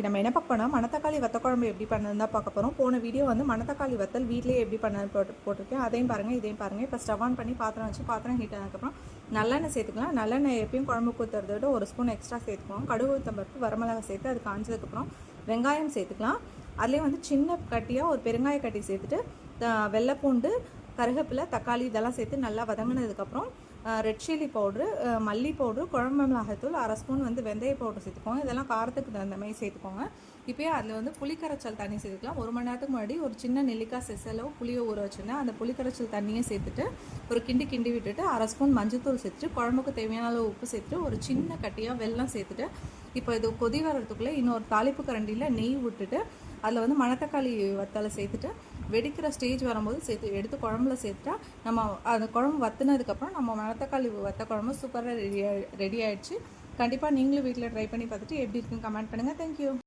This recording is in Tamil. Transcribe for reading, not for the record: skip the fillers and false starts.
நம்ம என்ன பார்க்க போனால் மணத்தக்காளி வத்த குழம்பு எப்படி பண்ணணும் தான் பார்க்க போகிறோம். போன வீடியோ வந்து மணத்தக்காளி வத்தல் வீட்டிலேயே எப்படி பண்ண போட்டிருக்கேன். அதையும் பாருங்கள், இதையும் பாருங்கள். இப்போ ஸ்டவ் ஆன் பண்ணி பாத்திரம் வச்சு பாத்திரம் ஹீட் ஆனதுக்கப்புறம் நல்லெண்ணெய் சேர்த்துக்கலாம். நல்லெண்ணெய் எப்பயும் குழம்பு ஊற்றுறத விட ஒரு ஸ்பூன் எக்ஸ்ட்ரா சேர்த்துக்குவோம். கடுகு உளுத்தம்பருப்பு வரமிளகா சேர்த்து அது காஞ்சதுக்கப்புறம் வெங்காயம் சேர்த்துக்கலாம். அதுலேயே வந்து சின்ன கட்டியாக ஒரு பெருங்காய கட்டி சேர்த்துட்டு வெள்ளைப்பூண்டு, கருவேப்பிலை, தக்காளி இதெல்லாம் சேர்த்து நல்லா வதங்கினதுக்கப்புறம் ரெட் சில்லி பவுட்ரு, மல்லி பவுட்ரு, குழம்பு மிளகாய்த்தூள், அரை ஸ்பூன் வந்து வெந்தய பவுட்ரு சேர்த்துக்கோங்க. இதெல்லாம் காரத்துக்கு தகுந்த மாதிரி சேர்த்துக்கோங்க. இப்போயே அதில் வந்து புளிக்கரைச்சல் தண்ணி சேர்த்துக்கலாம். 1 மணி நேரத்துக்கு முன்னாடி ஒரு சின்ன நெல்லிக்காய் செசலோ புளியோ ஊற வச்சுருந்தேன். அந்த புளிக்கரைச்சல் தண்ணியை சேர்த்துட்டு ஒரு கிண்டி விட்டுட்டு அரை ஸ்பூன் மஞ்சள்தூள் சேர்த்துட்டு குழம்புக்கு தேவையான அளவு உப்பு சேர்த்துட்டு ஒரு சின்ன கட்டியாக வெல்லம் சேர்த்துட்டு இப்போ இது கொதி வர்றதுக்குள்ளே இன்னொரு தாளிப்பு கரண்டியில் நெய் விட்டுட்டு அதில் வந்து மணத்தக்காளி வத்தலை சேர்த்துட்டு வெடிக்கிற ஸ்டேஜ் வரும்போது எடுத்து குழம்புல சேர்த்துட்டா நம்ம அந்த குழம்பு வத்துனதுக்கப்புறம் நம்ம மணத்தக்காளி வத்த குழம்பு சூப்பராக ரெடி ஆகிடுச்சு. கண்டிப்பாக நீங்களும் வீட்டில் ட்ரை பண்ணி பார்த்துட்டு எப்படி இருக்குன்னு கமெண்ட் பண்ணுங்கள். தேங்க்யூ.